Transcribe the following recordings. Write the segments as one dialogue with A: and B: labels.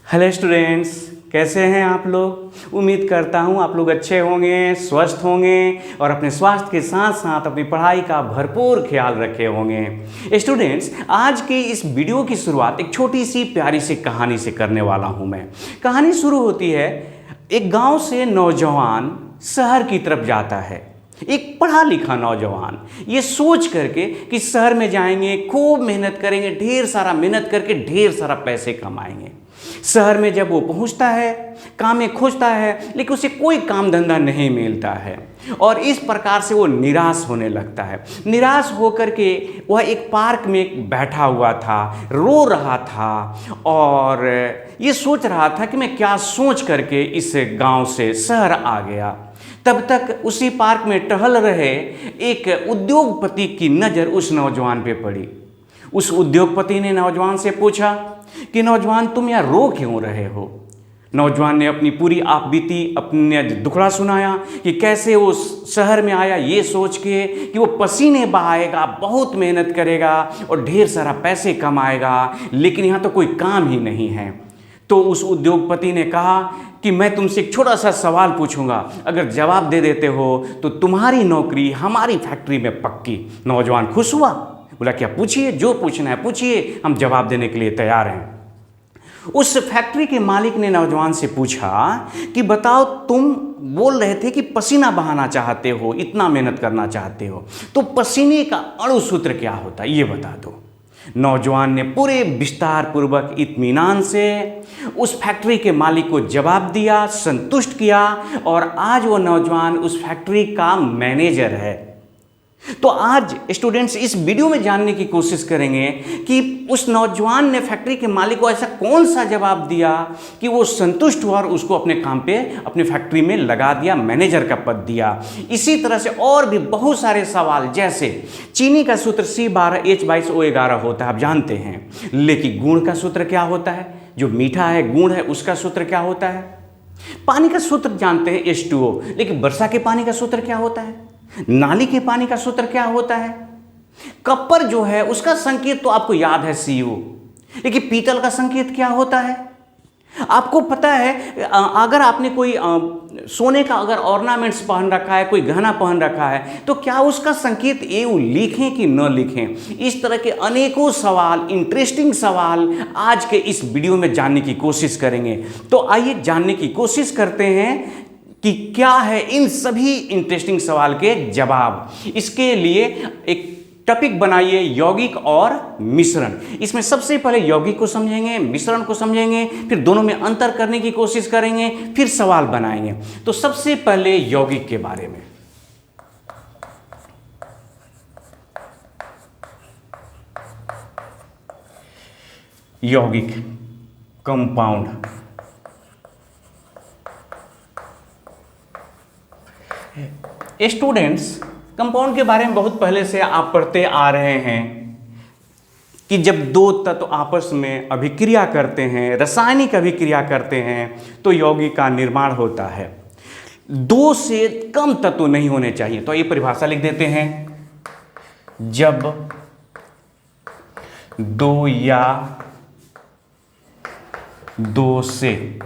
A: Hello students, कैसे हैं आप लोग। उम्मीद करता हूं आप लोग अच्छे होंगे, स्वस्थ होंगे और अपने स्वास्थ्य के साथ साथ अपनी पढ़ाई का भरपूर ख्याल रखे होंगे। स्टूडेंट्स, आज की इस वीडियो की शुरुआत एक छोटी सी प्यारी सी कहानी से करने वाला हूं मैं। कहानी शुरू होती है, एक गांव से नौजवान शहर की तरफ जाता है। एक पढ़ा लिखा नौजवान ये सोच करके कि शहर में जाएंगे, खूब मेहनत करेंगे, ढेर सारा मेहनत करके ढेर सारा पैसे कमाएंगे। शहर में जब वो पहुंचता है, काम में खोजता है, लेकिन उसे कोई काम धंधा नहीं मिलता है और इस प्रकार से वो निराश होने लगता है। निराश होकर के वह एक पार्क में बैठा हुआ था, रो रहा था और ये सोच रहा था कि मैं क्या सोच करके इस गांव से शहर आ गया। तब तक उसी पार्क में टहल रहे एक उद्योगपति की नज़र उस नौजवान पे पड़ी। उस उद्योगपति ने नौजवान से पूछा कि नौजवान, तुम यहाँ रो क्यों रहे हो। नौजवान ने अपनी पूरी आपबीती, अपने दुखड़ा सुनाया कि कैसे वो शहर में आया ये सोच के कि वो पसीने बहाएगा, बहुत मेहनत करेगा और ढेर सारा पैसे कमाएगा, लेकिन यहाँ तो कोई काम ही नहीं है। तो उस उद्योगपति ने कहा कि मैं तुमसे एक छोटा सा सवाल पूछूंगा, अगर जवाब दे देते हो तो तुम्हारी नौकरी हमारी फैक्ट्री में पक्की। नौजवान खुश हुआ, बोला क्या, पूछिए, जो पूछना है पूछिए, हम जवाब देने के लिए तैयार हैं। उस फैक्ट्री के मालिक ने नौजवान से पूछा कि बताओ, तुम बोल रहे थे कि पसीना बहाना चाहते हो, इतना मेहनत करना चाहते हो, तो पसीने का अणु सूत्र क्या होता है, ये बता दो। नौजवान ने पूरे विस्तार पूर्वक इत्मीनान से उस फैक्ट्री के मालिक को जवाब दिया, संतुष्ट किया और आज वो नौजवान उस फैक्ट्री का मैनेजर है। तो आज स्टूडेंट्स इस वीडियो में जानने की कोशिश करेंगे कि उस नौजवान ने फैक्ट्री के मालिक को ऐसा कौन सा जवाब दिया कि वो संतुष्ट हुआ और उसको अपने काम पे, अपने फैक्ट्री में लगा दिया, मैनेजर का पद दिया। इसी तरह से और भी बहुत सारे सवाल, जैसे चीनी का सूत्र C12H22O11 होता है, आप जानते हैं, लेकिन गुण का सूत्र क्या होता है, जो मीठा है, गुण है, उसका सूत्र क्या होता है। पानी का सूत्र जानते हैं H2O, लेकिन वर्षा के पानी का सूत्र क्या होता है, नाली के पानी का सूत्र क्या होता है। कॉपर जो है उसका संकेत तो आपको याद है Cu, लेकिन पीतल का संकेत क्या होता है आपको पता है। अगर आपने कोई सोने का अगर ऑर्नामेंट्स पहन रखा है, कोई गहना पहन रखा है, तो क्या उसका संकेत EU लिखें कि न लिखें। इस तरह के अनेकों सवाल, इंटरेस्टिंग सवाल आज के इस वीडियो में जानने की कोशिश करेंगे। तो आइए जानने की कोशिश करते हैं कि क्या है इन सभी इंटरेस्टिंग सवाल के जवाब। इसके लिए एक टॉपिक बनाइए, यौगिक और मिश्रण। इसमें सबसे पहले यौगिक को समझेंगे, मिश्रण को समझेंगे, फिर दोनों में अंतर करने की कोशिश करेंगे, फिर सवाल बनाएंगे। तो सबसे पहले यौगिक के बारे में। यौगिक, कंपाउंड। स्टूडेंट्स, कंपाउंड के बारे में बहुत पहले से आप पढ़ते आ रहे हैं कि जब दो तत्व आपस में अभिक्रिया करते हैं, रासायनिक अभिक्रिया करते हैं, तो यौगिक का निर्माण होता है। दो से कम तत्व नहीं होने चाहिए। तो ये परिभाषा लिख देते हैं, जब दो या दो से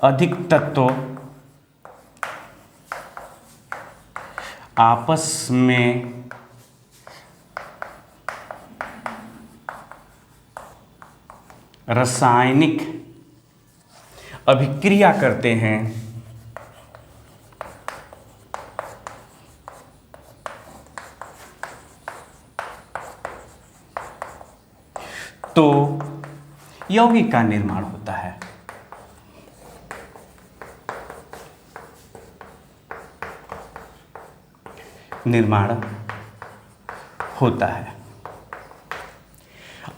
A: अधिक तत्व आपस में रासायनिक अभिक्रिया करते हैं, तो यौगिक का निर्माण होता है। निर्माण होता है।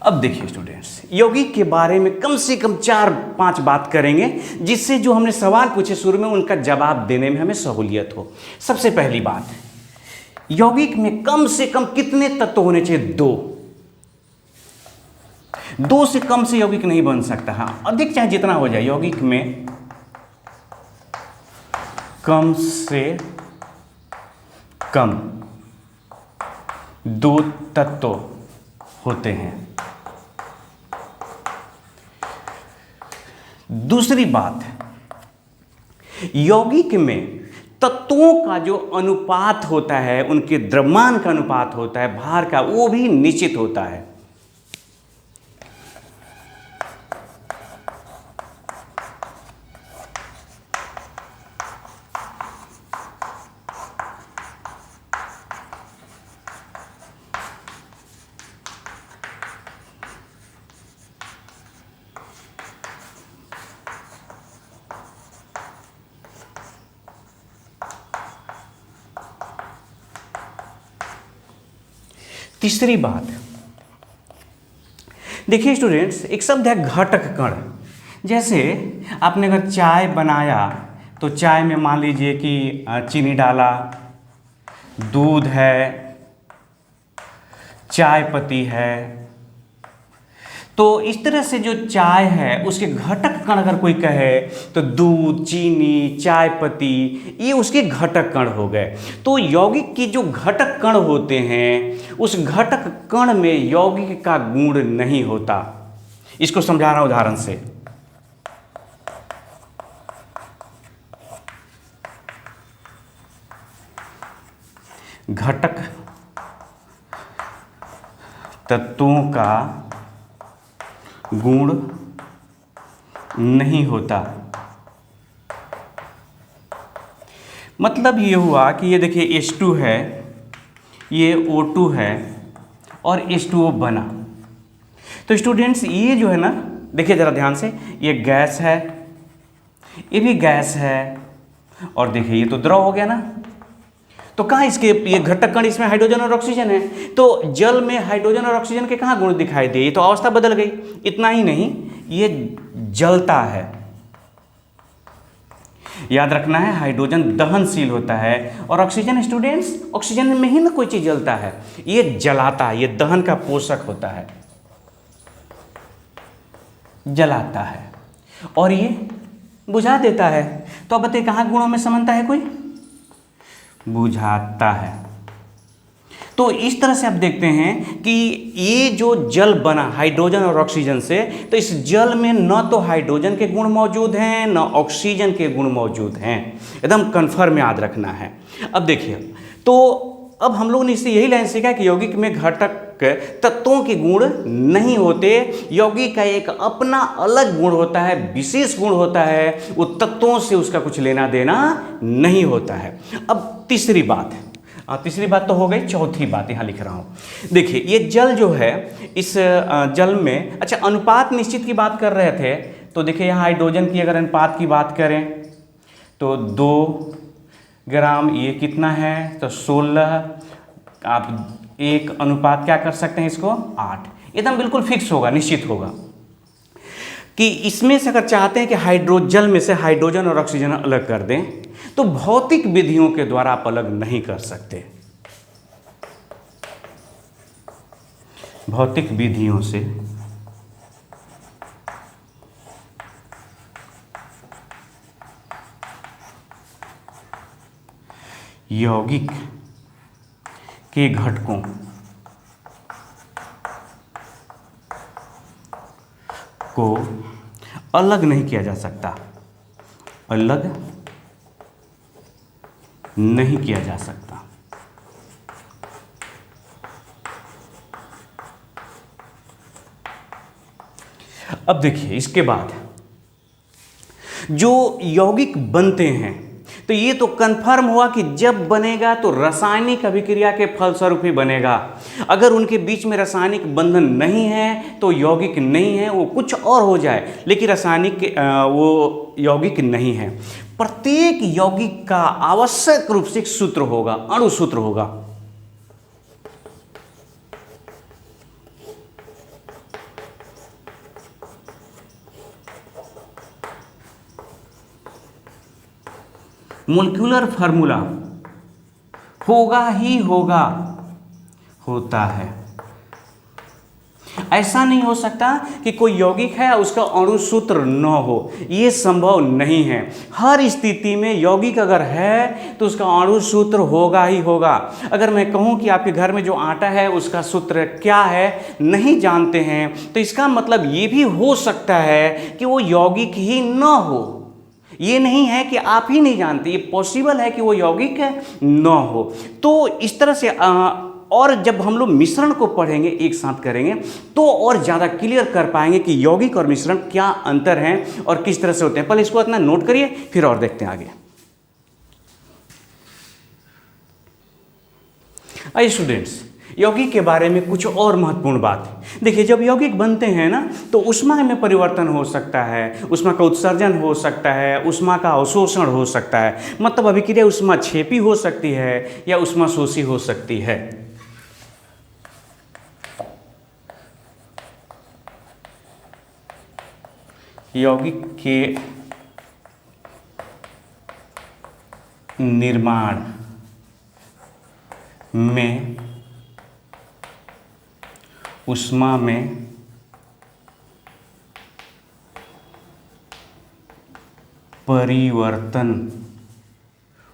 A: अब देखिए स्टूडेंट्स, यौगिक के बारे में कम से कम 4-5 बात करेंगे, जिससे जो हमने सवाल पूछे शुरू में उनका जवाब देने में हमें सहूलियत हो। सबसे पहली बात, यौगिक में कम से कम कितने तत्व होने चाहिए? 2 से कम से यौगिक नहीं बन सकता। हाँ, अधिक चाहे जितना हो जाए, यौगिक में कम से कम 2 तत्व होते हैं। दूसरी बात, यौगिक में तत्वों का जो अनुपात होता है, उनके द्रव्यमान का अनुपात होता है, भार का, वो भी निश्चित होता है। तीसरी बात, देखिए स्टूडेंट्स, एक शब्द है घटक कण। जैसे आपने अगर चाय बनाया तो चाय में मान लीजिए कि चीनी डाला, दूध है, चाय पत्ती है, तो इस तरह से जो चाय है उसके घटक कण अगर कोई कहे तो दूध, चीनी, चाय पत्ती, ये उसके घटक कण हो गए। तो यौगिक की जो घटक कण होते हैं, उस घटक कण में यौगिक का गुण नहीं होता। इसको समझा रहा हूं उदाहरण से। घटक तत्वों का गुण नहीं होता। मतलब ये हुआ कि ये देखिए H2 है, ये O2 है और H2O बना। तो स्टूडेंट्स ये जो है ना, देखिए ज़रा ध्यान से, ये गैस है, ये भी गैस है, और देखिए ये तो द्रव हो गया ना। तो कहाँ इसके ये घटक कण, इसमें हाइड्रोजन और ऑक्सीजन है, तो जल में हाइड्रोजन और ऑक्सीजन के कहाँ गुण दिखाई दिए? ये तो अवस्था बदल गई। इतना ही नहीं, ये जलता है। याद रखना है, हाइड्रोजन दहनशील होता है और ऑक्सीजन, स्टूडेंट्स, ऑक्सीजन में ही ना कोई चीज जलता है, ये जलाता है, ये दहन का पोषक होता है, जलाता है और ये बुझा देता है। तो अब बताइए कहाँ गुणों में समानता है? कोई बुझाता है। तो इस तरह से आप देखते हैं कि ये जो जल बना हाइड्रोजन और ऑक्सीजन से, तो इस जल में न तो हाइड्रोजन के गुण मौजूद हैं, न ऑक्सीजन के गुण मौजूद हैं। एकदम कन्फर्म याद रखना है। अब देखिए, तो अब हम लोगों ने इससे यही लाइन सीखा कि यौगिक में घटक तत्वों के गुण नहीं होते। यौगिक का एक अपना अलग गुण होता है, विशेष गुण होता है, वो तत्वों से उसका कुछ लेना देना नहीं होता है। अब तीसरी बात है, तीसरी बात तो हो गई, चौथी बात यहाँ लिख रहा हूँ। देखिए ये जल जो है, इस जल में, अच्छा अनुपात निश्चित की बात कर रहे थे, तो देखिए यहाँ हाइड्रोजन की अगर अनुपात की बात करें तो 2 ग्राम, ये कितना है तो 16, आप एक अनुपात क्या कर सकते हैं इसको 8, एकदम बिल्कुल फिक्स होगा, निश्चित होगा कि इसमें से अगर चाहते हैं कि हाइड्रोजन में से हाइड्रोजन और ऑक्सीजन अलग कर दें, तो भौतिक विधियों के द्वारा आप अलग नहीं कर सकते। भौतिक विधियों से यौगिक के घटकों को अलग नहीं किया जा सकता, अलग नहीं किया जा सकता। अब देखिए इसके बाद जो यौगिक बनते हैं, तो ये तो कंफर्म हुआ कि जब बनेगा तो रासायनिक अभिक्रिया के फलस्वरूप ही बनेगा। अगर उनके बीच में रासायनिक बंधन नहीं है तो यौगिक नहीं है, वो कुछ और हो जाए, लेकिन रासायनिक वो यौगिक नहीं है। प्रत्येक यौगिक का आवश्यक रूप से एक सूत्र होगा, अणुसूत्र होगा। मोलिक्यूलर फार्मूला होगा ही होगा, होता है। ऐसा नहीं हो सकता कि कोई यौगिक है उसका अणु सूत्र न हो, ये संभव नहीं है। हर स्थिति में यौगिक अगर है तो उसका अणु सूत्र होगा ही होगा। अगर मैं कहूँ कि आपके घर में जो आटा है उसका सूत्र क्या है नहीं जानते हैं, तो इसका मतलब ये भी हो सकता है कि वो यौगिक ही न हो। ये नहीं है कि आप ही नहीं जानते, ये पॉसिबल है कि वो यौगिक न हो। तो इस तरह से और जब हम लोग मिश्रण को पढ़ेंगे, एक साथ करेंगे, तो और ज़्यादा क्लियर कर पाएंगे कि यौगिक और मिश्रण क्या अंतर हैं और किस तरह से होते हैं। पहले इसको इतना नोट करिए, फिर और देखते हैं आगे। आइए स्टूडेंट्स, यौगिक के बारे में कुछ और महत्वपूर्ण बात। देखिए, जब यौगिक बनते हैं ना तो ऊष्मा में परिवर्तन हो सकता है, ऊष्मा का उत्सर्जन हो सकता है, ऊष्मा का अवशोषण हो सकता है। मतलब अभिक्रिया ऊष्मा छेपी हो सकती है या ऊष्मा शोषी हो सकती है। यौगिक के निर्माण में ऊष्मा में परिवर्तन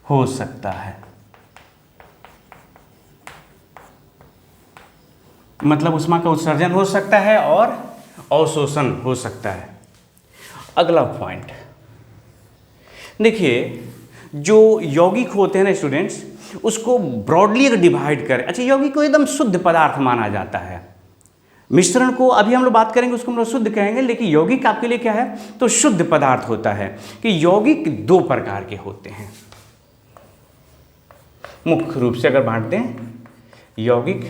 A: हो सकता है। मतलब ऊष्मा का उत्सर्जन हो सकता है और अवशोषण हो सकता है। अगला पॉइंट देखिए, जो यौगिक होते हैं ना स्टूडेंट्स, उसको ब्रॉडली अगर डिवाइड करें, अच्छा यौगिक को एकदम शुद्ध पदार्थ माना जाता है। मिश्रण को अभी हम लोग बात करेंगे, उसको हम लोग शुद्ध कहेंगे, लेकिन यौगिक आपके लिए क्या है तो शुद्ध पदार्थ होता है। कि यौगिक दो प्रकार के होते हैं मुख्य रूप से, अगर बांट दें, यौगिक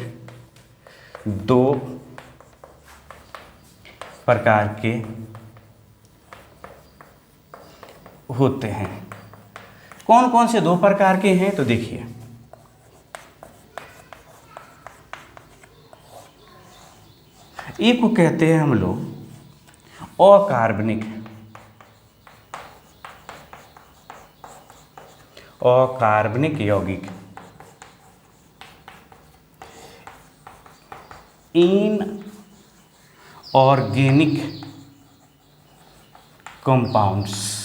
A: दो प्रकार के होते हैं। कौन कौन से दो प्रकार के हैं तो देखिए, एक को कहते हैं हम लोग अकार्बनिक, अकार्बनिक यौगिक, इनऑर्गेनिक कंपाउंड्स।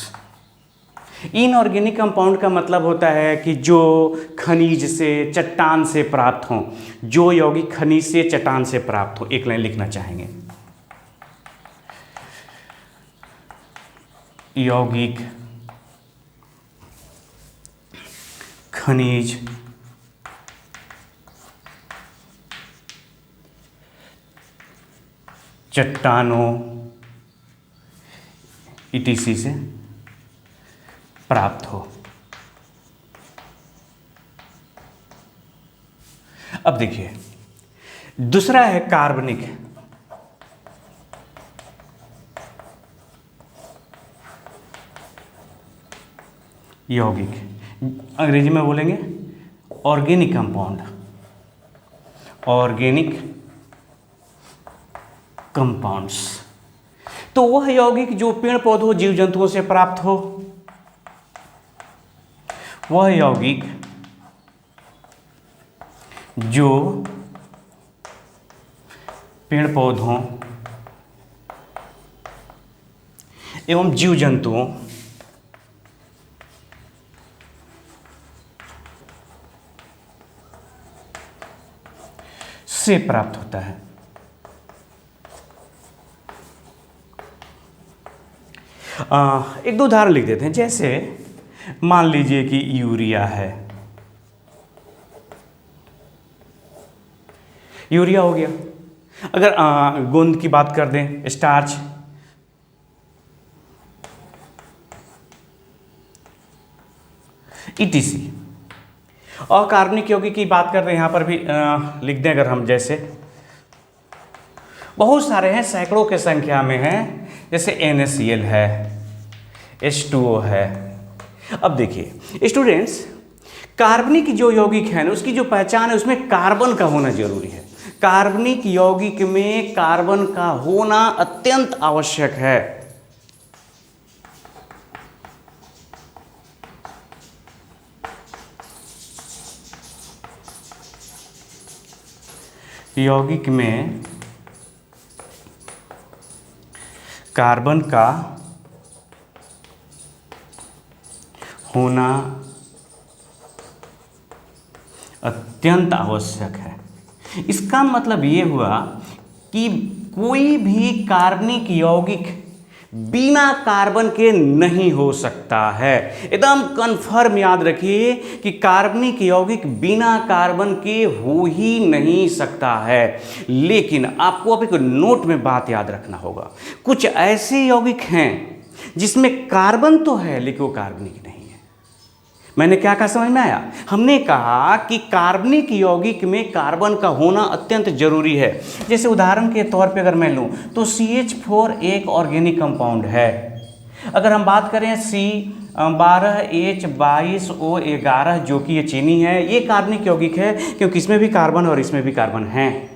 A: इनऑर्गेनिक कंपाउंड का मतलब होता है कि जो खनिज से, चट्टान से प्राप्त हों, जो यौगिक खनिज से, चट्टान से प्राप्त हो। एक लाइन लिखना चाहेंगे, यौगिक खनिज चट्टानों ईटीसी से प्राप्त हो। अब देखिए, दूसरा है कार्बनिक। यौगिक, अंग्रेजी में बोलेंगे ऑर्गेनिक कंपाउंड, ऑर्गेनिक कंपाउंड्स। तो वह यौगिक जो पेड़ पौधों, जीव जंतुओं से प्राप्त हो, वह यौगिक जो पेड़ पौधों एवं जीव जंतुओं से प्राप्त होता है। एक दो उदाहरण लिख देते हैं। जैसे मान लीजिए कि यूरिया है, यूरिया हो गया। अगर गोंद की बात कर दें, स्टार्च, ईटीसी। अकार्बनिक यौगिक की बात कर रहे हैं, यहाँ पर भी लिख दें अगर हम, जैसे बहुत सारे हैं, सैकड़ों के संख्या में हैं। जैसे NaCl है, H2O है। अब देखिए स्टूडेंट्स, कार्बनिक जो यौगिक है ना, उसकी जो पहचान है उसमें कार्बन का होना जरूरी है। कार्बनिक यौगिक में कार्बन का होना अत्यंत आवश्यक है। यौगिक में कार्बन का होना अत्यंत आवश्यक है। इसका मतलब ये हुआ कि कोई भी कार्बनिक यौगिक बिना कार्बन के नहीं हो सकता है। एकदम कंफर्म याद रखिए कि कार्बनिक यौगिक बिना कार्बन के हो ही नहीं सकता है। लेकिन आपको अब एक नोट में बात याद रखना होगा, कुछ ऐसे यौगिक हैं जिसमें कार्बन तो है लेकिन वो कार्बनिक नहीं है। मैंने क्या कहा, समझ में आया? हमने कहा कि कार्बनिक यौगिक में कार्बन का होना अत्यंत जरूरी है। जैसे उदाहरण के तौर पे अगर मैं लूँ तो CH4 एक ऑर्गेनिक कंपाउंड है। अगर हम बात करें C12H22O11 जो कि ये चीनी है, ये कार्बनिक यौगिक है क्योंकि इसमें भी कार्बन और इसमें भी कार्बन है।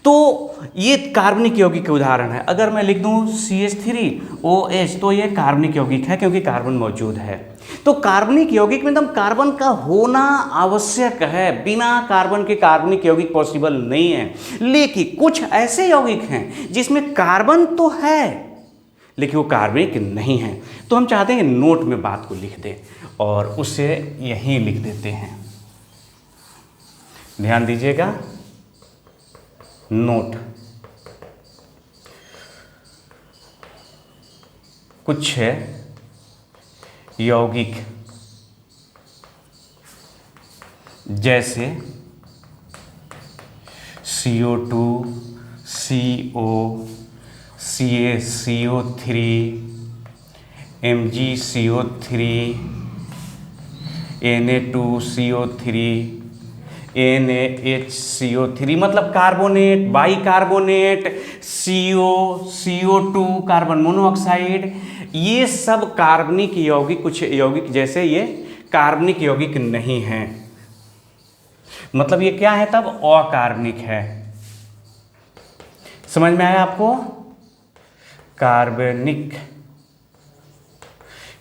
A: तो ये कार्बनिक यौगिक के उदाहरण है। अगर मैं लिख दूं CH3OH तो ये कार्बनिक यौगिक है क्योंकि कार्बन मौजूद है। तो कार्बनिक यौगिक में एकदम कार्बन का होना आवश्यक है, बिना कार्बन के कार्बनिक यौगिक पॉसिबल नहीं है। लेकिन कुछ ऐसे यौगिक हैं जिसमें कार्बन तो है लेकिन वो कार्बनिक नहीं है। तो हम चाहते हैं नोट में बात को लिख दें और उसे यहीं लिख देते हैं। ध्यान दीजिएगा, नोट। कुछ यौगिक जैसे CO2, CO, CaCO3, MgCO3, Na2CO3, NaHCO3 मतलब carbonate, bicarbonate, CO, CO2 carbon monoxide, ये सब कार्बनिक यौगिक, कुछ यौगिक जैसे ये कार्बनिक यौगिक नहीं हैं। मतलब ये क्या है, तब अकार्बनिक है। समझ में आया आपको? कार्बनिक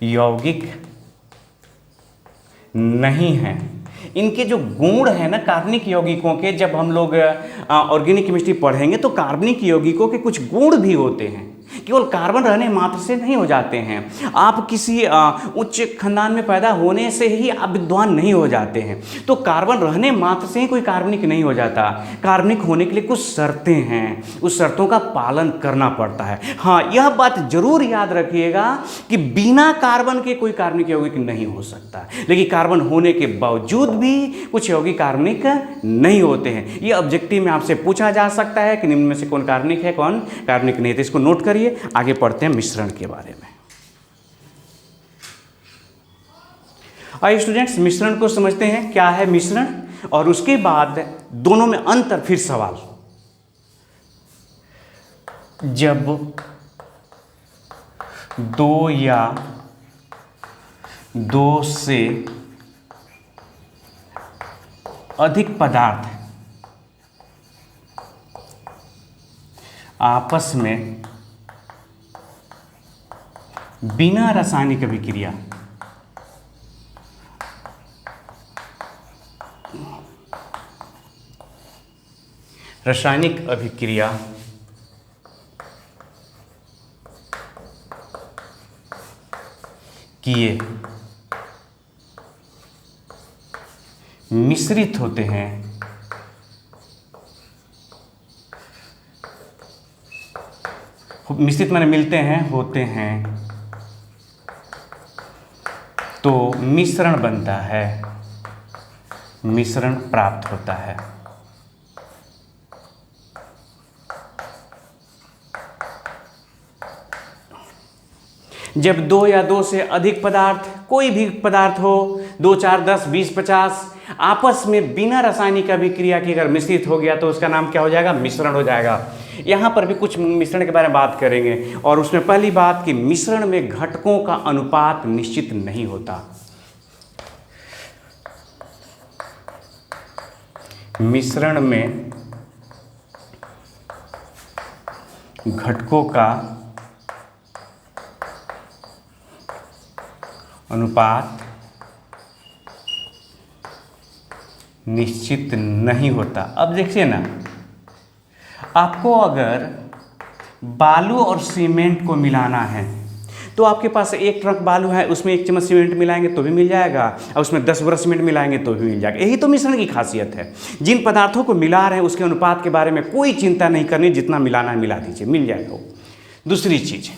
A: यौगिक नहीं है। इनके जो गुण है ना कार्बनिक यौगिकों के, जब हम लोग ऑर्गेनिक केमिस्ट्री पढ़ेंगे तो कार्बनिक यौगिकों के कुछ गुण भी होते हैं, केवल कार्बन रहने मात्र से नहीं हो जाते हैं। आप किसी उच्च खानदान में पैदा होने से ही आप विद्वान नहीं हो जाते हैं। तो कार्बन रहने मात्र से ही कोई कार्बनिक नहीं हो जाता। कार्बनिक होने के लिए कुछ शर्तें हैं, उस शर्तों का पालन करना पड़ता है। हाँ, यह बात जरूर याद रखिएगा कि बिना कार्बन के कोई कार्बनिक यौगिक नहीं हो सकता, लेकिन कार्बन होने के बावजूद भी कुछ यौगिक कार्बनिक नहीं होते हैं। यह ऑब्जेक्टिव में आपसे पूछा जा सकता है कि निम्न में से कौन कार्बनिक है, कौन कार्बनिक नहीं है। तो इसको नोट करिए। आगे पढ़ते हैं मिश्रण के बारे में। आइए स्टूडेंट्स, मिश्रण को समझते हैं, क्या है मिश्रण, और उसके बाद दोनों में अंतर, फिर सवाल। जब दो या दो से अधिक पदार्थ आपस में बिना रासायनिक अभिक्रिया किए मिश्रित होते हैं, मिश्रित माने मिलते हैं, होते हैं, तो मिश्रण बनता है, मिश्रण प्राप्त होता है। जब दो या दो से अधिक पदार्थ, कोई भी पदार्थ हो, 2, 4, 10, 20, 50 आपस में बिना रासायनिक अभिक्रिया के अगर मिश्रित हो गया तो उसका नाम क्या हो जाएगा, मिश्रण हो जाएगा। यहाँ पर भी कुछ मिश्रण के बारे में बात करेंगे, और उसमें पहली बात कि मिश्रण में घटकों का अनुपात निश्चित नहीं होता। मिश्रण में घटकों का अनुपात निश्चित नहीं होता। अब देखिए ना, आपको अगर बालू और सीमेंट को मिलाना है, तो आपके पास एक ट्रक बालू है, उसमें 1 चम्मच सीमेंट मिलाएंगे तो भी मिल जाएगा, और उसमें 10 ब्रश सीमेंट मिलाएंगे तो भी मिल जाएगा। यही तो मिश्रण की खासियत है। जिन पदार्थों को मिला रहे हैं उसके अनुपात के बारे में कोई चिंता नहीं करनी, जितना मिलाना है मिला दीजिए, मिल जाएगा वो। दूसरी चीज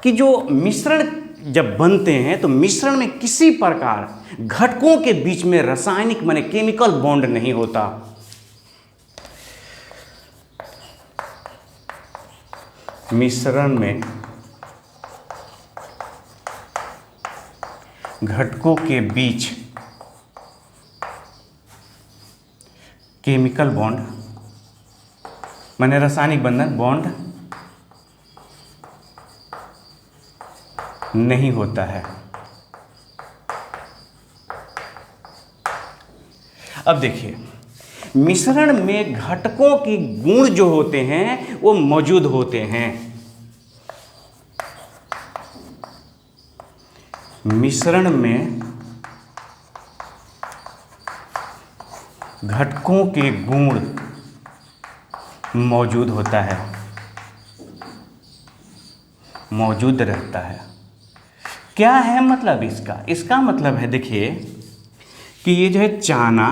A: कि जो मिश्रण जब बनते हैं तो मिश्रण में किसी प्रकार घटकों के बीच में रासायनिक माने केमिकल बॉन्ड नहीं होता। मिश्रण में घटकों के बीच केमिकल बॉन्ड माने रासायनिक बंधन बॉन्ड नहीं होता है। अब देखिए, मिश्रण में घटकों के गुण जो होते हैं वो मौजूद होते हैं। मिश्रण में घटकों के गुण मौजूद होता है, मौजूद रहता है। क्या है मतलब इसका? इसका मतलब है देखिए कि ये जो है चाना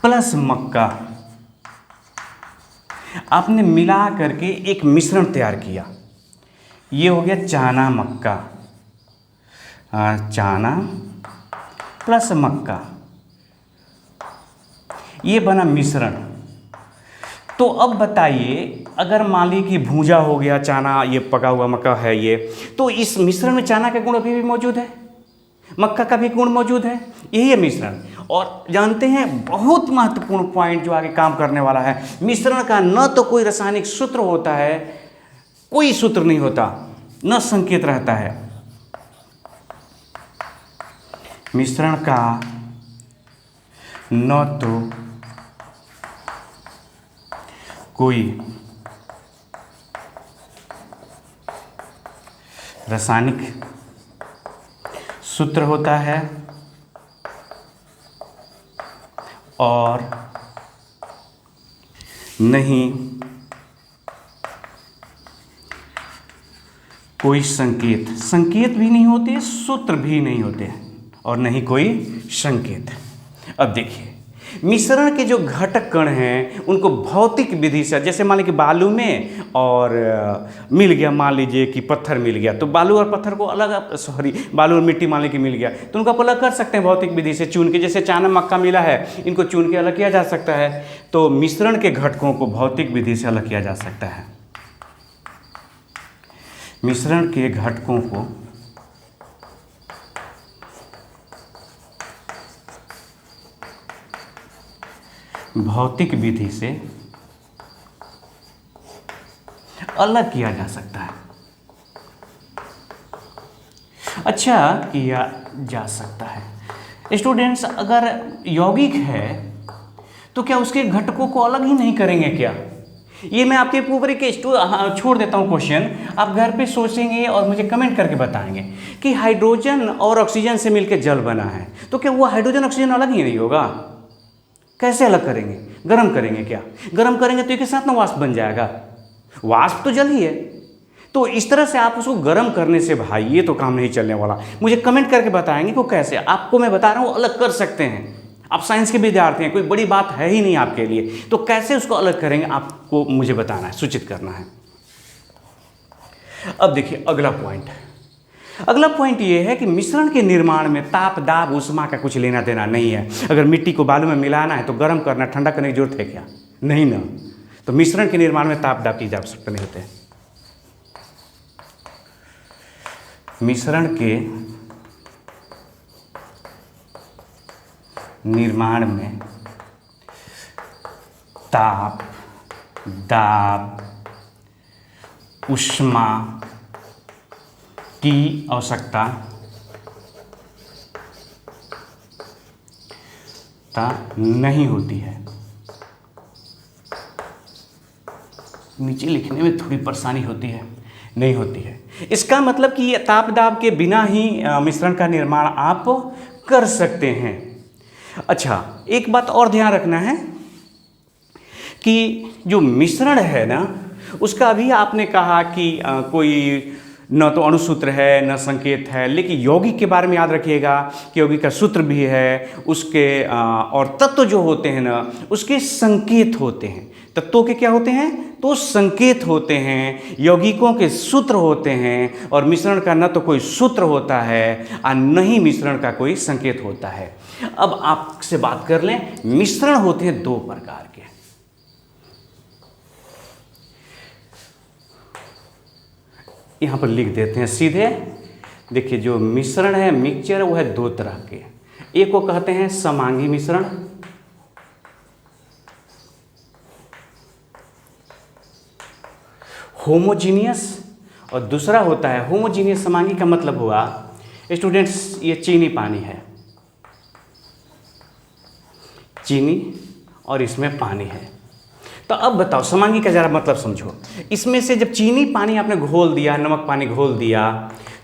A: प्लस मक्का आपने मिला करके एक मिश्रण तैयार किया। ये हो गया चाना मक्का, चाना प्लस मक्का, ये बना मिश्रण। तो अब बताइए, अगर मान ली कि भूजा हो गया चाना, ये पका हुआ मक्का है ये, तो इस मिश्रण में चाना का गुण अभी भी मौजूद है, मक्का का भी गुण मौजूद है, यही है मिश्रण। और जानते हैं बहुत महत्वपूर्ण पॉइंट जो आगे काम करने वाला है, मिश्रण का न तो कोई रासायनिक सूत्र होता है, कोई सूत्र नहीं होता, न संकेत रहता है। मिश्रण का न तो कोई रासायनिक सूत्र होता है और नहीं कोई संकेत, संकेत भी नहीं होते, सूत्र भी नहीं होते और नहीं कोई संकेत। अब देखिए, मिश्रण के जो घटक कण हैं उनको भौतिक विधि से, जैसे मान लीजिए कि बालू में और मिल गया, मान लीजिए कि पत्थर मिल गया, तो बालू और पत्थर को अलग, बालू और मिट्टी मान लीजिए कि मिल गया तो उनको आप अलग कर सकते हैं भौतिक विधि से चुन के। जैसे चाना मक्का मिला है, इनको चुन के अलग किया जा सकता है। तो मिश्रण के घटकों को भौतिक विधि से अलग किया जा सकता है। मिश्रण के घटकों को भौतिक विधि से अलग किया जा सकता है। अच्छा, किया जा सकता है। स्टूडेंट्स, अगर यौगिक है तो क्या उसके घटकों को अलग ही नहीं करेंगे क्या? ये मैं आपके ऊपर एक छोड़ देता हूँ क्वेश्चन, आप घर पे सोचेंगे और मुझे कमेंट करके बताएंगे कि हाइड्रोजन और ऑक्सीजन से मिलकर जल बना है, तो क्या वो हाइड्रोजन ऑक्सीजन अलग ही नहीं होगा? कैसे अलग करेंगे? गर्म करेंगे क्या? गर्म करेंगे तो एक साथ ना वाष्प बन जाएगा, वाष्प तो जल ही है। तो इस तरह से आप उसको गर्म करने से भाई ये तो काम नहीं चलने वाला। मुझे कमेंट करके बताएंगे को कैसे, आपको मैं बता रहा हूँ अलग कर सकते हैं। आप साइंस के विद्यार्थी हैं, कोई बड़ी बात है ही नहीं आपके लिए, तो कैसे उसको अलग करेंगे आपको मुझे बताना है, सूचित करना है। अब देखिए अगला पॉइंट है। अगला पॉइंट ये है कि मिश्रण के निर्माण में ताप, दाब, ऊष्मा का कुछ लेना देना नहीं है। अगर मिट्टी को बालू में मिलाना है तो गर्म करना, ठंडा करने की जरूरत है क्या? नहीं ना। तो मिश्रण के निर्माण में ताप, दाब की आवश्यकता नहीं होते। मिश्रण के निर्माण में ताप, दाब, ऊष्मा की आवश्यकता नहीं होती है। नीचे लिखने में थोड़ी परेशानी होती है, नहीं होती है। इसका मतलब कि ये ताप दाब के बिना ही मिश्रण का निर्माण आप कर सकते हैं। अच्छा, एक बात और ध्यान रखना है कि जो मिश्रण है ना, उसका अभी आपने कहा कि कोई न तो अणुसूत्र है न संकेत है, लेकिन यौगिक के बारे में याद रखिएगा कि यौगिक का सूत्र भी है, उसके और तत्व जो होते हैं ना, उसके संकेत होते हैं। तत्वों के क्या होते हैं? तो संकेत होते हैं, यौगिकों के सूत्र होते हैं, और मिश्रण का न तो कोई सूत्र होता है और न ही मिश्रण का कोई संकेत होता है। अब आपसे बात कर लें, मिश्रण होते हैं दो प्रकार के। यहां पर लिख देते हैं सीधे। देखिए, जो मिश्रण है, मिक्सचर, वो है दो तरह के। एक को कहते हैं समांगी मिश्रण, होमोजीनियस, और दूसरा होता है होमोजीनियस। समांगी का मतलब हुआ स्टूडेंट्स, ये चीनी पानी है, चीनी और इसमें पानी है। तो अब बताओ, समांगी का जरा मतलब समझो। इसमें से जब चीनी पानी आपने घोल दिया, नमक पानी घोल दिया,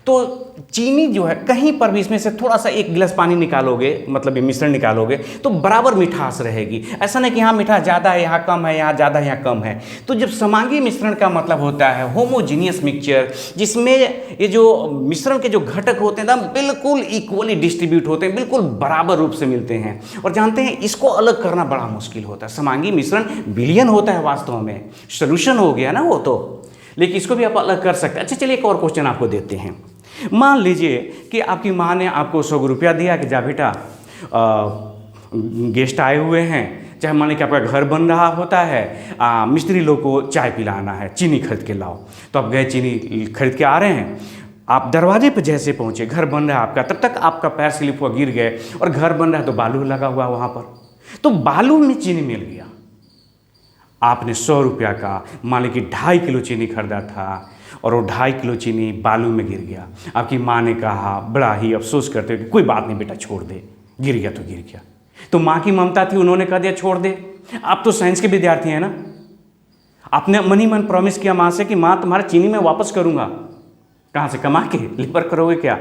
A: तो चीनी जो है कहीं पर भी इसमें से थोड़ा सा एक गिलास पानी निकालोगे, मतलब ये मिश्रण निकालोगे, तो बराबर मिठास रहेगी। ऐसा नहीं कि यहाँ मिठास ज़्यादा है, यहाँ कम है, यहाँ ज़्यादा है, यहाँ कम है। तो जब समांगी मिश्रण का मतलब होता है होमोजीनियस मिक्सचर, जिसमें ये जो मिश्रण के जो घटक होते हैं ना, बिल्कुल इक्वली डिस्ट्रीब्यूट होते हैं, बिल्कुल बराबर रूप से मिलते हैं। और जानते हैं, इसको अलग करना बड़ा मुश्किल होता है। समांगी मिश्रण विलयन होता है वास्तव में, सोल्यूशन हो गया ना वो तो, लेकिन इसको भी आप अलग कर सकते हैं। अच्छा, चलिए एक और क्वेश्चन आपको देते हैं। मान लीजिए कि आपकी माँ ने आपको 100 रुपया दिया कि जा बेटा, गेस्ट आए हुए हैं, चाहे मान लीजिए कि आपका घर बन रहा होता है, मिस्त्री लोग को चाय पिलाना है, चीनी खरीद के लाओ। तो आप गए, चीनी खरीद के आ रहे हैं। आप दरवाजे पर जैसे पहुँचे, घर बन रहा है आपका, तब तक आपका पैर स्लिप हुआ, गिर गए, और घर बन रहा है तो बालू लगा हुआ वहाँ पर, तो बालू में चीनी मिल गया। आपने 100 रुपया का मान लीजिए 2.5 किलो चीनी खरीदा था, और वो 2.5 किलो चीनी बालू में गिर गया। आपकी माँ ने कहा बड़ा ही अफसोस करते हुए, कोई बात नहीं बेटा, छोड़ दे, गिर गया तो गिर गया। तो माँ की ममता थी, उन्होंने कह दिया छोड़ दे। आप तो साइंस के विद्यार्थी हैं ना, आपने मन ही मन प्रॉमिस किया माँ से कि माँ तुम्हारा चीनी मैं वापस करूँगा। कहाँ से? कमा के लेबर करोगे क्या?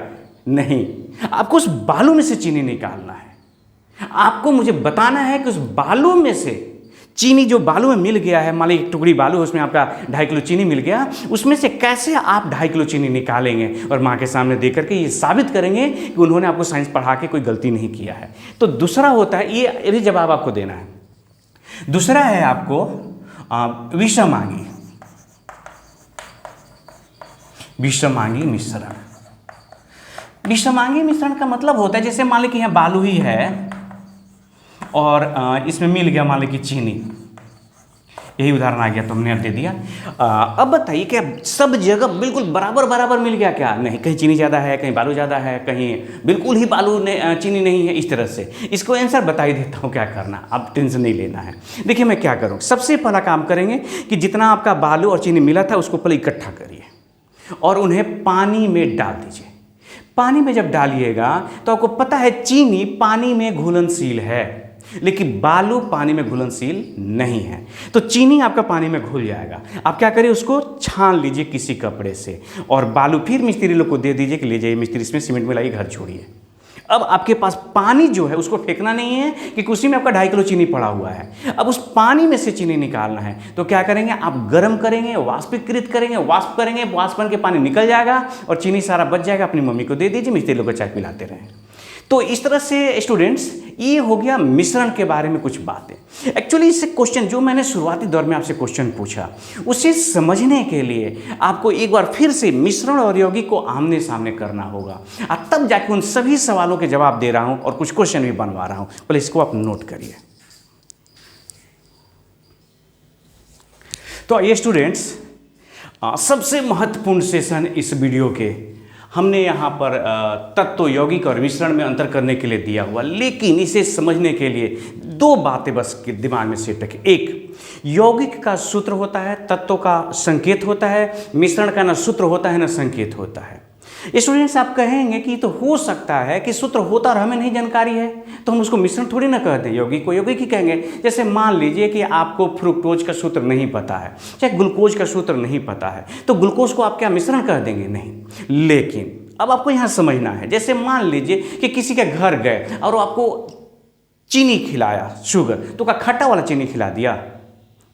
A: नहीं, आपको उस बालू में से चीनी निकालना है। आपको मुझे बताना है कि उस बालू में से चीनी जो बालू में मिल गया है, मान लीजिए एक टुकड़ी बालू, उसमें आपका 2.5 किलो चीनी मिल गया, उसमें से कैसे आप 2.5 किलो चीनी निकालेंगे और माँ के सामने दे करके ये साबित करेंगे कि उन्होंने आपको साइंस पढ़ा के कोई गलती नहीं किया है। तो दूसरा होता है, ये भी जवाब आपको देना है। दूसरा है आपको विषमांगी, विषमांगी मिश्रण। विषमांगी मिश्रण का मतलब होता है, जैसे मान लीजिए कि यहाँ बालू ही है और इसमें मिल गया मान लीजिए कि चीनी, यही उदाहरण आ गया, तुमने दे दिया। अब बताइए क्या सब जगह बिल्कुल बराबर बराबर मिल गया? क्या नहीं, कहीं चीनी ज़्यादा है, कहीं बालू ज़्यादा है, कहीं बिल्कुल ही बालू ने चीनी नहीं है। इस तरह से इसको आंसर बता ही देता हूँ, क्या करना, अब टेंशन नहीं लेना है। देखिए मैं क्या करूँ, सबसे पहला काम करेंगे कि जितना आपका बालू और चीनी मिला था उसको पहले इकट्ठा करिए और उन्हें पानी में डाल दीजिए। पानी में जब डालिएगा तो आपको पता है चीनी पानी में घुलनशील है, लेकिन बालू पानी में घुलनशील नहीं है। तो चीनी आपका पानी में घुल जाएगा। आप क्या करिए, उसको छान लीजिए किसी कपड़े से, और बालू फिर मिस्त्री लोग को दे दीजिए कि ले जाइए मिस्त्री, इसमें सीमेंट मिलाइए, घर छोड़िए। अब आपके पास पानी जो है उसको फेंकना नहीं है कि उसी में आपका 2.5 किलो चीनी पड़ा हुआ है। अब उस पानी में से चीनी निकालना है, तो क्या करेंगे, आप गर्म करेंगे, वाष्पीकृत करेंगे, वाष्प करेंगे, वाष्प बन के पानी निकल जाएगा और चीनी सारा बच जाएगा। अपनी मम्मी को दे दीजिए, मिस्त्री लोग को चाय पिलाते रहें। तो इस तरह से स्टूडेंट्स ये हो गया मिश्रण के बारे में कुछ बातें। एक्चुअली इससे क्वेश्चन जो मैंने शुरुआती दौर में आपसे क्वेश्चन पूछा, उसे समझने के लिए आपको एक बार फिर से मिश्रण और यौगिक को आमने सामने करना होगा, और तब जाके उन सभी सवालों के जवाब दे रहा हूं और कुछ क्वेश्चन भी बनवा रहा हूं। पहले इसको आप नोट करिए। तो ये स्टूडेंट्स सबसे महत्वपूर्ण सेशन इस वीडियो के हमने यहाँ पर तत्व, यौगिक और मिश्रण में अंतर करने के लिए दिया हुआ, लेकिन इसे समझने के लिए दो बातें बस दिमाग में सेट रखें। एक, यौगिक का सूत्र होता है, तत्व का संकेत होता है, मिश्रण का ना सूत्र होता है ना संकेत होता है। स्टूडेंट्स आप कहेंगे कि तो हो सकता है कि सूत्र होता और हमें नहीं जानकारी है, तो हम उसको मिश्रण थोड़ी ना कहते हैं, यौगिक को यौगिक ही कहेंगे। जैसे मान लीजिए कि आपको फ्रुक्टोज का सूत्र नहीं पता है, चाहे ग्लूकोज का सूत्र नहीं पता है, तो ग्लूकोज को आप क्या मिश्रण कह देंगे? नहीं। लेकिन अब आपको यहाँ समझना है, जैसे मान लीजिए कि किसी के घर गए और आपको चीनी खिलाया, शुगर, तो क्या खट्टा वाला चीनी खिला दिया?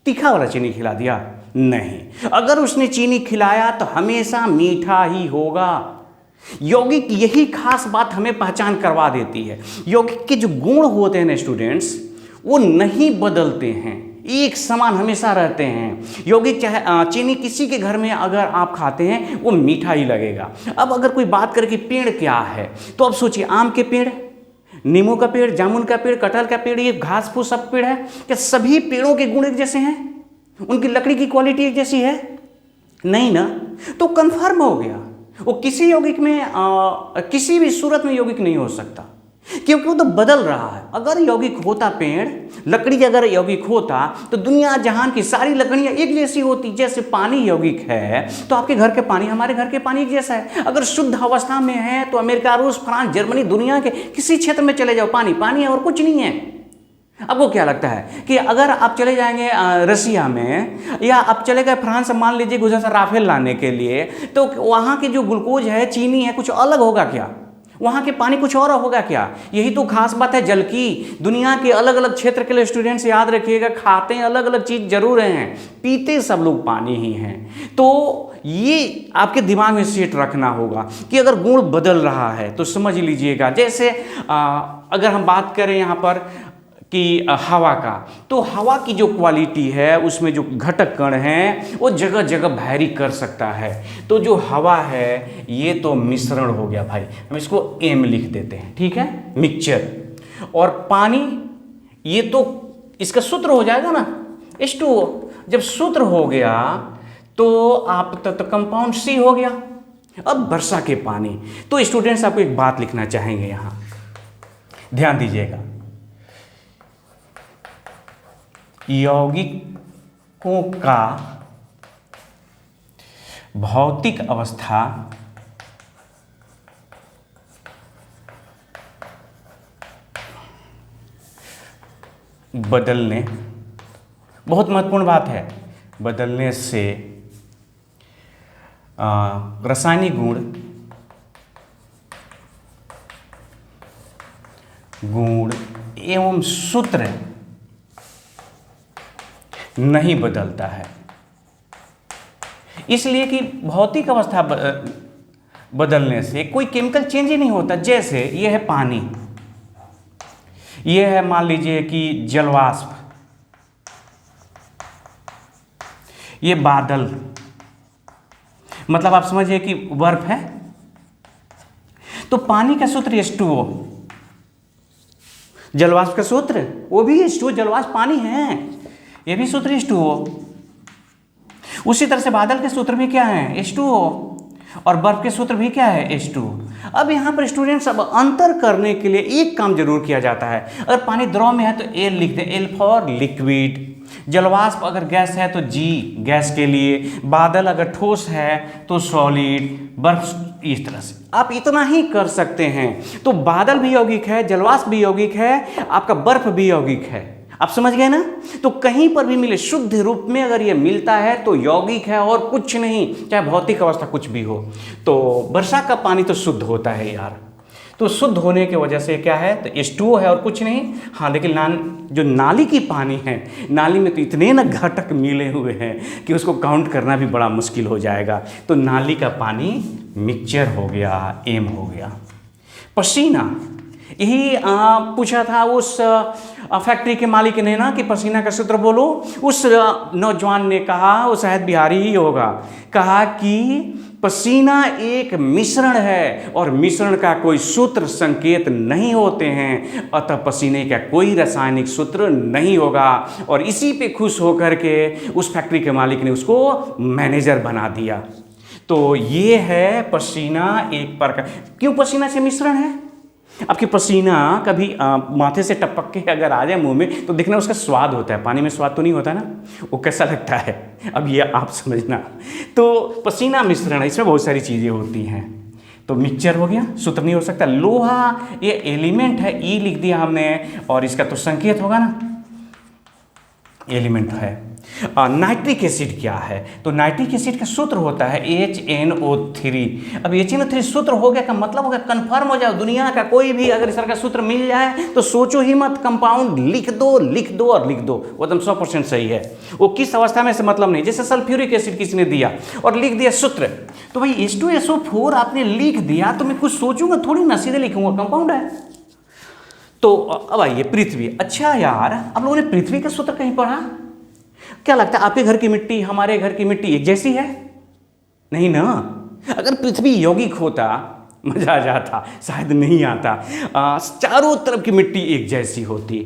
A: तीखा वाला चीनी खिला दिया? नहीं, अगर उसने चीनी खिलाया तो हमेशा मीठा ही होगा। यौगिक यही खास बात हमें पहचान करवा देती है। यौगिक के जो गुण होते हैं ना स्टूडेंट्स, वो नहीं बदलते हैं, एक समान हमेशा रहते हैं। यौगिक चाहे चीनी किसी के घर में अगर आप खाते हैं वो मीठा ही लगेगा। अब अगर कोई बात करे कि पेड़ क्या है, तो अब सोचिए, आम के पेड़, नींबू का पेड़, जामुन का पेड़, कटहल का पेड़, ये घास फूस सब पेड़ है, क्या सभी पेड़ों के गुण एक जैसे हैं? उनकी लकड़ी की क्वालिटी एक जैसी है? नहीं ना। तो कंफर्म हो गया, वो किसी यौगिक में किसी भी सूरत में यौगिक नहीं हो सकता, क्योंकि वो तो बदल रहा है। अगर यौगिक होता पेड़, लकड़ी अगर यौगिक होता तो दुनिया जहान की सारी लकड़ियां एक जैसी होती। जैसे पानी यौगिक है तो आपके घर के पानी हमारे घर के पानी एक जैसा है। अगर शुद्ध अवस्था में है तो अमेरिका, रूस, फ्रांस, जर्मनी, दुनिया के किसी क्षेत्र में चले जाओ, पानी पानी है और कुछ नहीं है। आपको क्या लगता है कि अगर आप चले जाएंगे रसिया में, या आप चले गए फ्रांस, मान लीजिए गुजरात राफेल लाने के लिए, तो वहाँ की जो ग्लूकोज है, चीनी है, कुछ अलग होगा क्या? वहाँ के पानी कुछ और होगा क्या? यही तो खास बात है जल की। दुनिया के अलग अलग क्षेत्र के लिए स्टूडेंट्स याद रखिएगा, खाते हैं अलग अलग चीज़ जरूर हैं, पीते सब लोग पानी ही हैं। तो ये आपके दिमाग में सेट रखना होगा कि अगर गुण बदल रहा है तो समझ लीजिएगा। जैसे अगर हम बात करें यहाँ पर कि हवा का, तो हवा की जो क्वालिटी है उसमें जो घटक कण हैं वो जगह जगह वैरी कर सकता है। तो जो हवा है ये तो मिश्रण हो गया भाई, हम इसको एम लिख देते हैं, ठीक है, मिक्सचर। और पानी ये तो इसका सूत्र हो जाएगा ना, H2O। जब सूत्र हो गया तो आप तो कंपाउंड C हो गया। अब वर्षा के पानी, तो स्टूडेंट्स आपको एक बात लिखना चाहेंगे, यहाँ ध्यान दीजिएगा। यौगिकों का भौतिक अवस्था बदलने, बहुत महत्वपूर्ण बात है, बदलने से रासायनिक गुण एवं सूत्र नहीं बदलता है। इसलिए कि भौतिक अवस्था बदलने से कोई केमिकल चेंज ही नहीं होता। जैसे ये है पानी, ये है मान लीजिए कि जलवाष्प, ये बादल, मतलब आप समझिए कि बर्फ है। तो पानी का सूत्र H2O, जलवाष्प का सूत्र वो भी H2O, जलवाष्प पानी है, ये भी सूत्र H2O। उसी तरह से बादल के सूत्र भी क्या है? H2O। और बर्फ के सूत्र भी क्या है? H2O। अब यहाँ पर स्टूडेंट्स अब अंतर करने के लिए एक काम जरूर किया जाता है। अगर पानी द्रव में है तो L लिख दें, L फॉर लिक्विड। जलवाष्प अगर गैस है तो G गैस के लिए। बादल अगर ठोस है तो सॉलिड। बर्फ इस तरह से आप इतना ही कर सकते हैं। तो बादल भी यौगिक है, जलवाष्प भी यौगिक है, आपका बर्फ भी यौगिक है। आप समझ गए ना? तो कहीं पर भी मिले, शुद्ध रूप में अगर ये मिलता है तो यौगिक है और कुछ नहीं, चाहे भौतिक अवस्था कुछ भी हो। तो वर्षा का पानी तो शुद्ध होता है यार। तो शुद्ध होने की वजह से क्या है? तो H2O है और कुछ नहीं। हाँ, लेकिन जो नाली की पानी है, नाली में तो इतने ना घटक मिले हुए हैं कि उसको काउंट करना भी बड़ा मुश्किल हो जाएगा। तो नाली का पानी मिक्सचर हो गया, एम हो गया। पसीना, यही पूछा था उस फैक्ट्री के मालिक ने ना कि पसीना का सूत्र बोलो। उस नौजवान ने कहा, वो शायद बिहारी ही होगा, कहा कि पसीना एक मिश्रण है और मिश्रण का कोई सूत्र संकेत नहीं होते हैं, अतः पसीने का कोई रासायनिक सूत्र नहीं होगा। और इसी पे खुश होकर के उस फैक्ट्री के मालिक ने उसको मैनेजर बना दिया। तो ये है पसीना एक प्रकार। क्यों पसीना से मिश्रण है? आपकी पसीना कभी माथे से टपक के अगर आ जाए मुंह में तो दिखना उसका स्वाद होता है। पानी में स्वाद तो नहीं होता ना, वो कैसा लगता है अब ये आप समझना। तो पसीना मिश्रण है, इसमें बहुत सारी चीज़ें होती हैं। तो मिक्सचर हो गया, सूत्र नहीं हो सकता। लोहा ये एलिमेंट है, ई लिख दिया हमने, और इसका तो संकेत होगा ना। एलिमेंट है। नाइट्रिक एसिड क्या है? तो नाइट्रिक एसिड का सूत्र होता है HNO3। अब HNO3 सूत्र हो गया का मतलब हो गया कंफर्म हो जाओ, दुनिया का कोई भी अगर इस तरह का सूत्र मिल जाए तो सोचो ही मत, कंपाउंड लिख दो लिख दो और लिख दो, वो एकदम 100% सही है। वो किस अवस्था में से मतलब नहीं, जैसे सल्फ्यूरिक एसिड किसी ने दिया और लिख दिया सूत्र, तो भाई H2SO4 आपने लिख दिया तो मैं कुछ सोचूंगा थोड़ी ना, सीधे लिखूंगा कंपाउंड है। तो अब आइए पृथ्वी। अच्छा यार, आप लोगों ने पृथ्वी का सूत्र कहीं पढ़ा? क्या लगता है आपके घर की मिट्टी हमारे घर की मिट्टी एक जैसी है? नहीं ना। अगर पृथ्वी यौगिक होता मजा आ जाता, शायद नहीं आता। चारों तरफ की मिट्टी एक जैसी होती।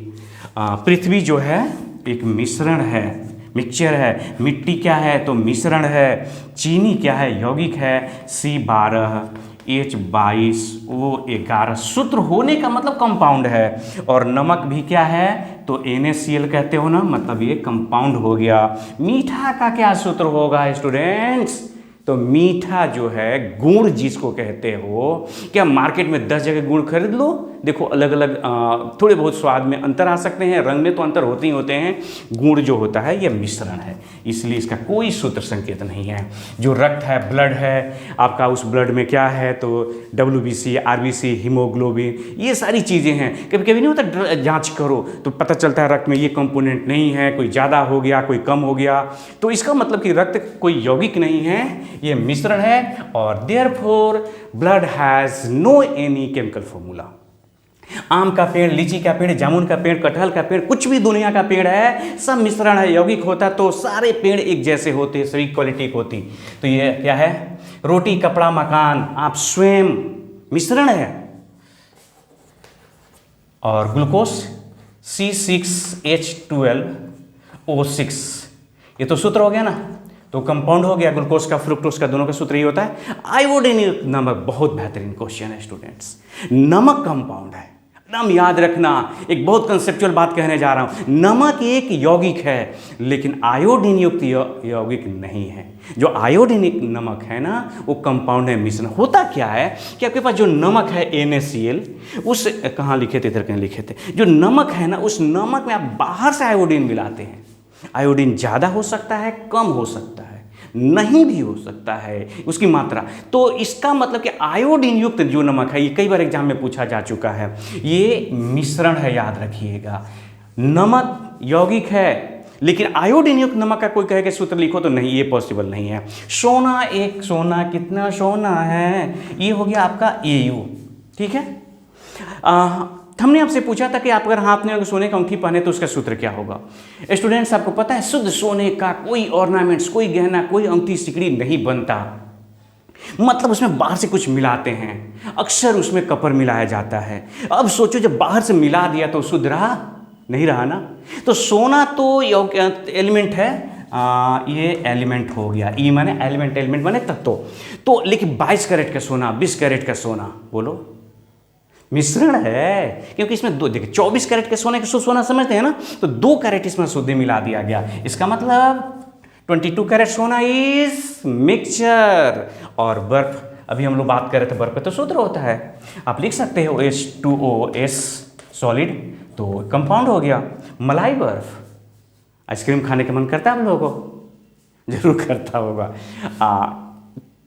A: पृथ्वी जो है एक मिश्रण है, मिक्सचर है। मिट्टी क्या है? तो मिश्रण है। चीनी क्या है? यौगिक है। C12 H22 O11 सूत्र होने का मतलब कंपाउंड है। और नमक भी क्या है? तो NaCl कहते हो ना, मतलब ये कंपाउंड हो गया। मीठा का क्या सूत्र होगा स्टूडेंट्स? तो मीठा जो है गुण जिसको कहते हो, क्या मार्केट में 10 जगह गुण खरीद लो, देखो अलग अलग थोड़े बहुत स्वाद में अंतर आ सकते हैं, रंग में तो अंतर होते ही होते हैं। गुण जो होता है यह मिश्रण है, इसलिए इसका कोई सूत्र संकेत नहीं है। जो रक्त है, ब्लड है आपका, उस ब्लड में क्या है? तो WBC, RBC, हीमोग्लोबिन, ये सारी चीज़ें हैं। कभी कभी नहीं होता जांच करो तो पता चलता है रक्त में ये कंपोनेंट नहीं है, कोई ज़्यादा हो गया कोई कम हो गया, तो इसका मतलब कि रक्त कोई यौगिक नहीं है, ये मिश्रण है। और therefore blood has no any chemical formula. आम का पेड़, लीची का पेड़, जामुन का पेड़, कटहल का पेड़, कुछ भी दुनिया का पेड़ है, सब मिश्रण है, यौगिक होता तो सारे पेड़ एक जैसे होते, सभी क्वालिटी होती। तो ये क्या है? रोटी कपड़ा मकान आप स्वयं मिश्रण है। और ग्लूकोज C6H12O6, ये तो सूत्र हो गया ना, तो कंपाउंड हो गया। ग्लूकोज का, फ्रुक्टोज का, दोनों का सूत्र ही होता है। आयोडीन नमक, बहुत बेहतरीन क्वेश्चन है स्टूडेंट्स। नमक कंपाउंड है, एकदम याद रखना। एक बहुत कंसेप्चुअल बात कहने जा रहा हूं। नमक एक यौगिक है लेकिन आयोडीन युक्त यौगिक नहीं है। जो आयोडीनिक नमक है ना वो कंपाउंड है, मिश्रण। होता क्या है कि आपके पास जो नमक है NaCl, उस कहाँ लिखे थे? इधर कहीं लिखे थे। जो नमक है ना, उस नमक में आप बाहर से आयोडीन मिलाते हैं। आयोडीन ज़्यादा हो सकता है, कम हो सकता है, नहीं भी हो सकता है उसकी मात्रा। तो इसका मतलब कि आयोडीन युक्त जो नमक है, ये कई बार एग्जाम में पूछा जा चुका है, ये मिश्रण है, याद रखिएगा। नमक यौगिक है लेकिन आयोडीन युक्त नमक का कोई कहे कि सूत्र लिखो, तो नहीं, ये पॉसिबल नहीं है। सोना, एक सोना कितना सोना है, ये हो गया आपका AU, ठीक है। हमने आपसे पूछा था कि आप अगर हाथ में सोने का अंगूठी पहने तो उसका सूत्र क्या होगा। स्टूडेंट्स, आपको पता है शुद्ध सोने का कोई ऑर्नामेंट्स, कोई गहना, कोई अंगूठी सिकड़ी नहीं बनता। मतलब उसमें बाहर से कुछ मिलाते हैं, अक्सर उसमें कपर मिलाया जाता है। अब सोचो जब बाहर से मिला दिया तो शुद्ध रहा? नहीं रहा ना। तो सोना तो एलिमेंट है, ये एलिमेंट हो गया। ई माने एलिमेंट, एलिमेंट माने तत्व। तो लेकिन 22 कैरेट का सोना, 20 कैरेट का सोना, बोलो मिश्रण है, क्योंकि इसमें दो, देखिए 24 कैरेट के सोने के सोना समझते हैं ना, तो 2 कैरेट इसमें शुद्ध मिला दिया गया। इसका मतलब 22 कैरेट सोना इज मिक्सचर। और बर्फ, अभी हम लोग बात कर रहे थे बर्फ पे तो सूत्र होता है, आप लिख सकते हो H2OS सॉलिड, तो कंपाउंड हो गया। मलाई बर्फ, आइसक्रीम खाने का मन करता है आप लोगों को? जरूर करता होगा।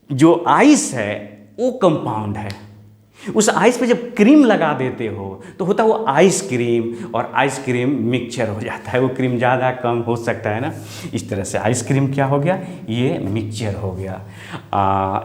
A: जो आइस है वो कंपाउंड है। उस आइस पे जब क्रीम लगा देते हो तो होता है वो आइसक्रीम, और आइसक्रीम मिक्सचर हो जाता है। वो क्रीम ज़्यादा कम हो सकता है ना, इस तरह से आइसक्रीम क्या हो गया? ये मिक्सचर हो गया।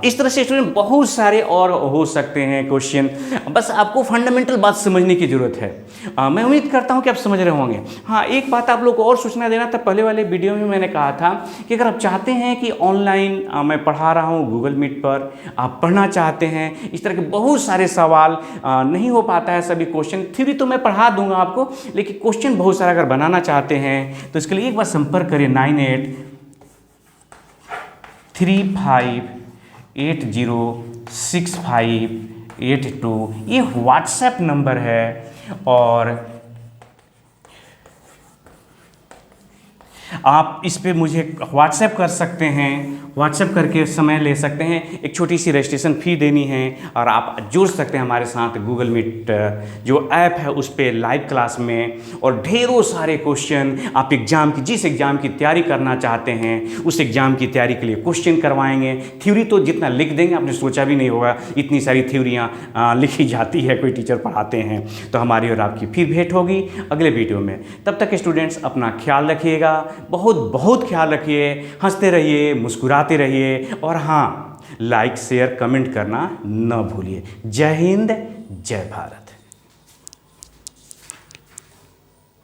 A: इस तरह से स्टूडेंट बहुत सारे और हो सकते हैं क्वेश्चन, बस आपको फंडामेंटल बात समझने की ज़रूरत है। मैं उम्मीद करता हूँ कि आप समझ रहे होंगे। हाँ, एक बात आप लोग को और सूचना देना था, पहले वाले वीडियो में मैंने कहा था कि अगर आप चाहते हैं कि ऑनलाइन मैं पढ़ा रहा हूँ गूगल मीट पर, आप पढ़ना चाहते हैं, इस तरह के बहुत सारे सवाल नहीं हो पाता है सभी क्वेश्चन, थ्योरी तो मैं पढ़ा दूंगा आपको, लेकिन क्वेश्चन बहुत सारा अगर बनाना चाहते हैं तो इसके लिए एक बार संपर्क करिए 9835806582, ये व्हाट्सएप नंबर है। और आप इस पे मुझे व्हाट्सएप कर सकते हैं। व्हाट्सएप करके समय ले सकते हैं। एक छोटी सी रजिस्ट्रेशन फ़ी देनी है और आप जुड़ सकते हैं हमारे साथ गूगल मीट जो ऐप है उस पर लाइव क्लास में, और ढेरों सारे क्वेश्चन आप एग्ज़ाम की, जिस एग्ज़ाम की तैयारी करना चाहते हैं उस एग्ज़ाम की तैयारी के लिए क्वेश्चन करवाएंगे। थ्योरी तो जितना लिख देंगे आपने सोचा भी नहीं होगा, इतनी सारी थ्योरियाँ लिखी जाती है, कोई टीचर पढ़ाते हैं। तो हमारी और आपकी फिर भेंट होगी अगले वीडियो में। तब तक स्टूडेंट्स अपना ख्याल रखिएगा, बहुत बहुत ख्याल रखिए, हंसते रहिए, मुस्कुराते रहिए, और हाँ, लाइक शेयर कमेंट करना न भूलिए। जय हिंद, जय भारत।